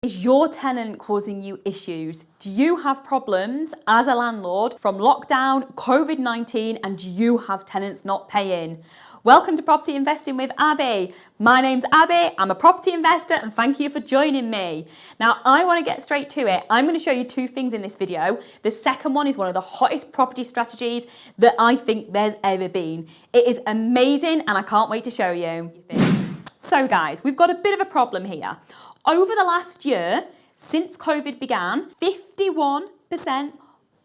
Is your tenant causing you issues? Do you have problems as a landlord from lockdown, COVID-19, and do you have tenants not paying? Welcome to Property Investing with Abby. My name's Abby, I'm a property investor, and thank you for joining me. Now, I want to get straight to it. I'm going to show you two things in this video. The second one is one of the hottest property strategies that I think there's ever been. It is amazing, and I can't wait to show you. So guys, we've got a bit of a problem here. Over the last year, since COVID began, 51%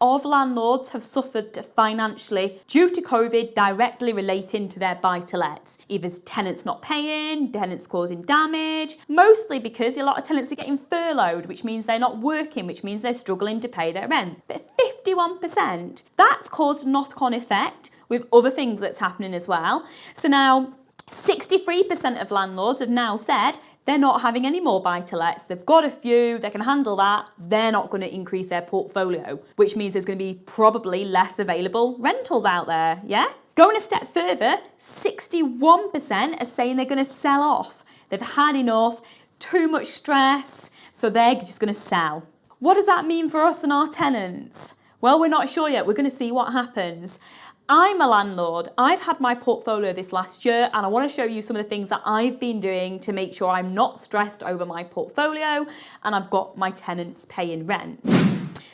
of landlords have suffered financially due to COVID directly relating to their buy-to-lets. Either tenants not paying, tenants causing damage, mostly because a lot of tenants are getting furloughed, which means they're not working, which means they're struggling to pay their rent. But 51%, that's caused a knock-on effect with other things that's happening as well. So now 63% of landlords have now said they're not having any more buy-to-lets. They've got a few, they can handle that. They're not going to increase their portfolio, which means there's going to be probably less available rentals out there, yeah? Going a step further, 61% are saying they're going to sell off. They've had enough, too much stress, so they're just going to sell. What does that mean for us and our tenants? Well, we're not sure yet. We're going to see what happens. I'm a landlord. I've had my portfolio this last year and I want to show you some of the things that I've been doing to make sure I'm not stressed over my portfolio and I've got my tenants paying rent.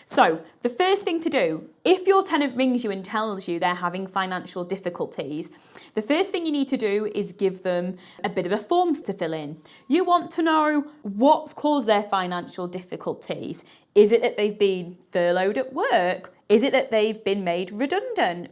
So the first thing to do, if your tenant rings you and tells you they're having financial difficulties, the first thing you need to do is give them a bit of a form to fill in. You want to know what's caused their financial difficulties. Is it that they've been furloughed at work? Is it that they've been made redundant?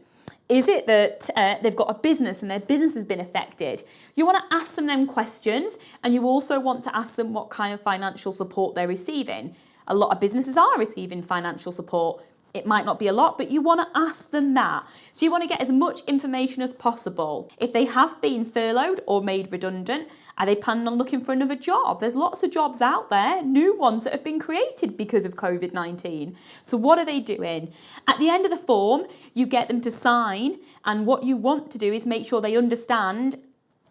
Is it that they've got a business and their business has been affected? You want to ask them questions, and you also want to ask them what kind of financial support they're receiving. A lot of businesses are receiving financial support. It might not be a lot, but you want to ask them that. So you want to get as much information as possible. If they have been furloughed or made redundant, are they planning on looking for another job? There's lots of jobs out there, new ones that have been created because of COVID-19. So what are they doing? At the end of the form, you get them to sign, and what you want to do is make sure they understand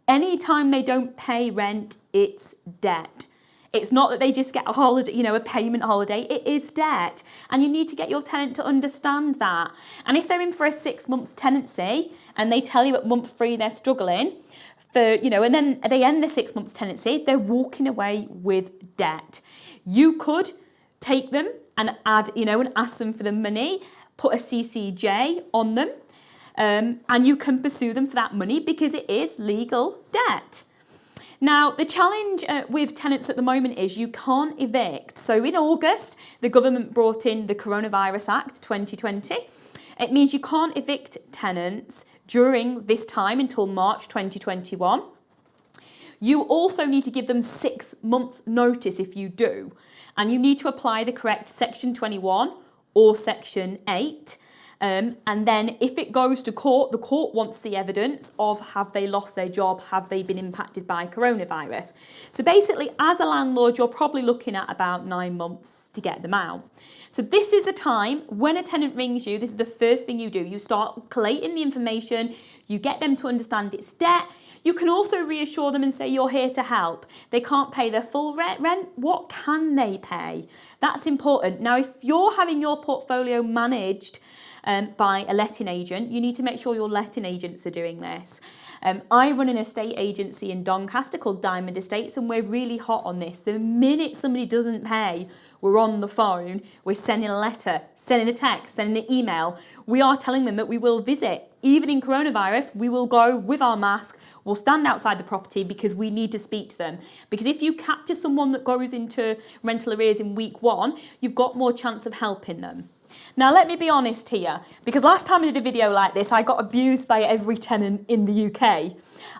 any time they don't pay rent, it's debt. It's not that they just get a holiday, a payment holiday. It is debt. And you need to get your tenant to understand that. And if they're in for a 6 months tenancy and they tell you at month 3 they're struggling, and then they end the 6 months tenancy, they're walking away with debt. You could take them and add, and ask them for the money, put a CCJ on them, and you can pursue them for that money because it is legal debt. Now, the challenge with tenants at the moment is you can't evict. So in August, the government brought in the Coronavirus Act 2020. It means you can't evict tenants during this time until March 2021. You also need to give them 6 months notice if you do. And you need to apply the correct Section 21 or Section 8. And then if it goes to court, the court wants the evidence of have they lost their job, have they been impacted by coronavirus. So basically, as a landlord, you're probably looking at about 9 months to get them out. So this is a time when a tenant rings you, this is the first thing you do. You start collating the information, you get them to understand it's debt. You can also reassure them and say you're here to help. They can't pay their full rent. What can they pay? That's important. Now, if you're having your portfolio managed by a letting agent, you need to make sure your letting agents are doing this. I run an estate agency in Doncaster called Diamond Estates, and we're really hot on this. The minute somebody doesn't pay, we're on the phone, we're sending a letter, sending a text, sending an email. We are telling them that we will visit. Even in coronavirus, we will go with our mask, we'll stand outside the property because we need to speak to them. Because if you capture someone that goes into rental arrears in week 1, you've got more chance of helping them. Now, let me be honest here, because last time I did a video like this, I got abused by every tenant in the UK.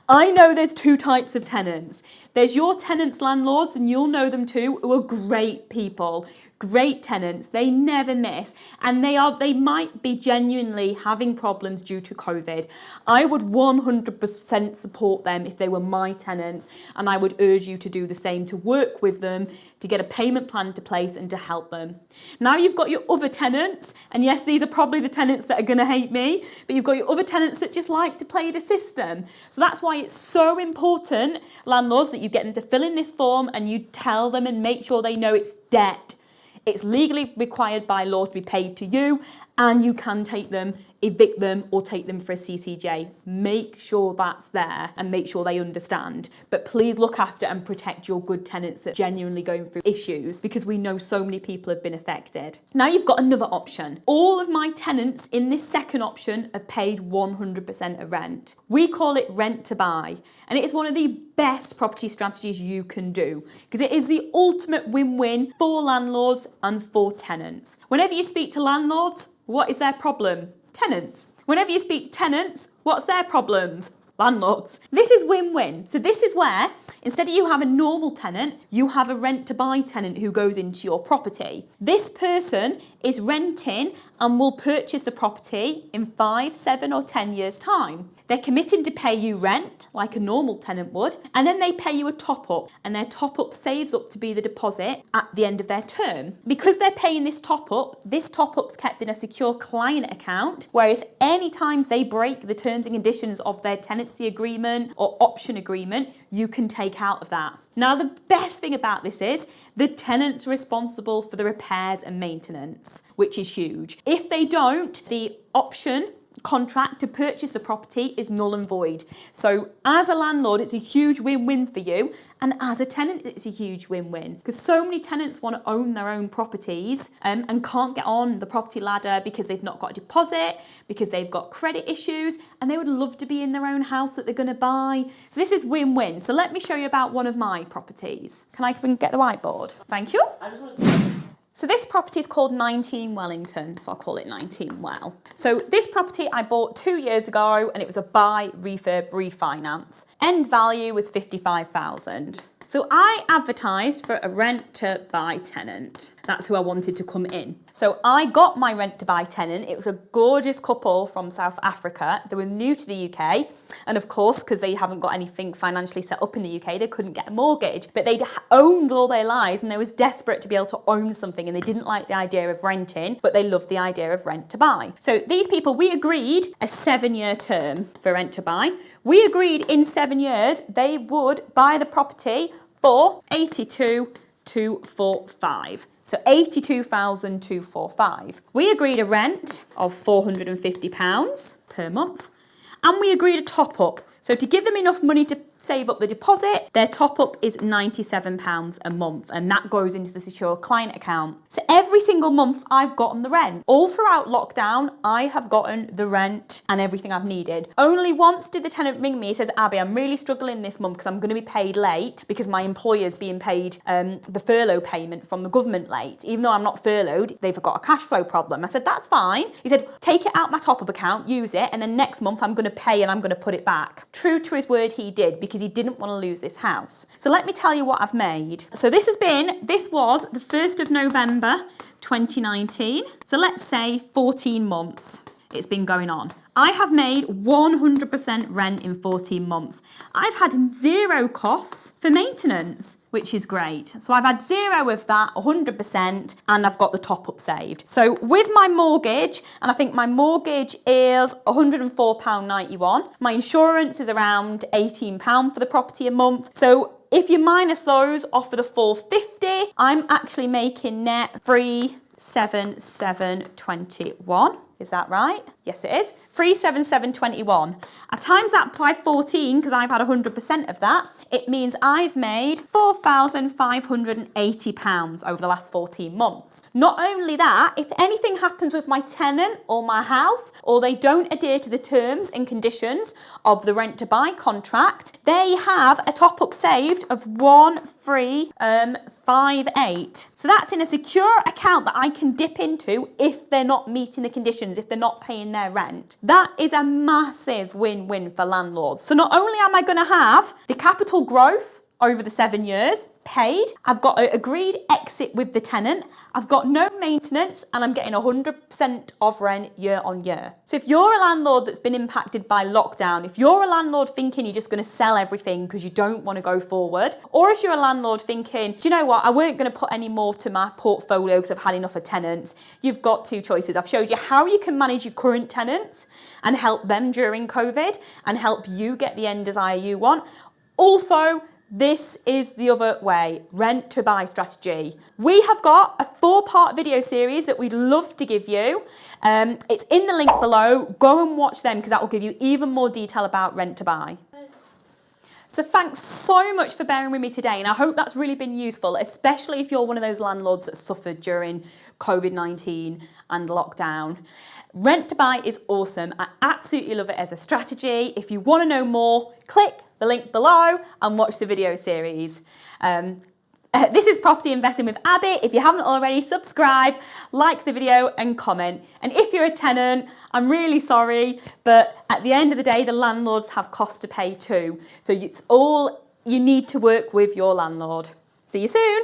I know there's 2 types of tenants. There's your tenants' landlords, and you'll know them too, who are great people, great tenants, they never miss, and they might be genuinely having problems due to COVID. I would 100% support them if they were my tenants, and I would urge you to do the same, to work with them, to get a payment plan into place and to help them. Now you've got your other tenants, and yes, these are probably the tenants that are going to hate me, but you've got your other tenants that just like to play the system. So that's why it's so important, landlords, that you get them to fill in this form and you tell them and make sure they know it's debt. It's legally required by law to be paid to you, and you can take them, evict them, or take them for a CCJ. Make sure that's there and make sure they understand. But please look after and protect your good tenants that are genuinely going through issues, because we know so many people have been affected. Now you've got another option. All of my tenants in this second option have paid 100% of rent. We call it rent to buy, and it is one of the best property strategies you can do, because it is the ultimate win-win for landlords and for tenants. Whenever you speak to landlords, what is their problem? Tenants. Whenever you speak to tenants, what's their problems? Landlords. This is win-win. So this is where, instead of you have a normal tenant, you have a rent-to-buy tenant who goes into your property. This person is renting and will purchase a property in 5, 7 or 10 years' time. They're committing to pay you rent like a normal tenant would, and then they pay you a top-up, and their top-up saves up to be the deposit at the end of their term. Because they're paying this top-up's kept in a secure client account, where if any times they break the terms and conditions of their tenancy agreement or option agreement, you can take out of that. Now, the best thing about this is the tenant's responsible for the repairs and maintenance, which is huge. If they don't, the option contract to purchase a property is null and void. So as a landlord, it's a huge win-win for you, and as a tenant, it's a huge win-win, because so many tenants want to own their own properties and can't get on the property ladder because they've not got a deposit, because they've got credit issues, and they would love to be in their own house that they're going to buy. So this is win-win. So let me show you about one of my properties. Can I get the whiteboard? Thank you. So this property is called 19 Wellington, so I'll call it 19 Well. So this property I bought 2 years ago, and it was a buy, refurb, refinance. End value was 55,000. So I advertised for a rent to buy tenant. That's who I wanted to come in. So I got my rent to buy tenant. It was a gorgeous couple from South Africa. They were new to the UK. And of course, because they haven't got anything financially set up in the UK, they couldn't get a mortgage. But they'd owned all their lives, and they was desperate to be able to own something. And they didn't like the idea of renting, but they loved the idea of rent to buy. So these people, we agreed a 7-year term for rent to buy. We agreed in 7 years they would buy the property for 82,245. So 82,245. We agreed a rent of £450 per month, and we agreed a top up. So to give them enough money to save up the deposit, their top up is £97 a month, and that goes into the secure client account. So every single month I've gotten the rent. All throughout lockdown, I have gotten the rent and everything I've needed. Only once did the tenant ring me. He says, Abby, I'm really struggling this month because I'm going to be paid late because my employer's being paid the furlough payment from the government late. Even though I'm not furloughed, they've got a cash flow problem. I said, that's fine. He said, take it out my top-up account, use it, and then next month I'm going to pay and I'm going to put it back. True to his word, he did, because he didn't want to lose this house. So let me tell you what I've made. So this was the 1st of November 2019. So let's say 14 months it's been going on. I have made 100% rent in 14 months. I've had 0 costs for maintenance, which is great. So I've had 0 of that, 100%, and I've got the top up saved. So with my mortgage, and I think my mortgage is £104.91. My insurance is around £18 for the property a month. So if you minus those off of the £450, I'm actually making net £377.21. Is that right? Yes, it is. 377.21. I times that by 14 because I've had 100% of that. It means I've made £4,580 over the last 14 months. Not only that, if anything happens with my tenant or my house, or they don't adhere to the terms and conditions of the rent to buy contract, they have a top up saved of 1358. So that's in a secure account that I can dip into if they're not meeting the conditions, if they're not paying their rent. That is a massive win-win for landlords. So not only am I going to have the capital growth over the 7 years, paid. I've got an agreed exit with the tenant. I've got no maintenance and I'm getting 100% of rent year on year. So if you're a landlord that's been impacted by lockdown, if you're a landlord thinking you're just going to sell everything because you don't want to go forward, or if you're a landlord thinking, do you know what, I weren't going to put any more to my portfolio because I've had enough of tenants, you've got two choices. I've showed you how you can manage your current tenants and help them during COVID and help you get the end desire you want. Also, this is the other way, rent to buy strategy. We have got a 4-part video series that we'd love to give you. It's in the link below. Go and watch them because that will give you even more detail about rent to buy. So thanks so much for bearing with me today, and I hope that's really been useful, especially if you're one of those landlords that suffered during COVID-19 and lockdown. Rent to buy is awesome. I absolutely love it as a strategy. If you want to know more, click the link below and watch the video series. This is Property Investing with Abby. If you haven't already, subscribe, like the video and comment. And if you're a tenant, I'm really sorry, but at the end of the day, the landlords have costs to pay too. So it's all you need to work with your landlord. See you soon.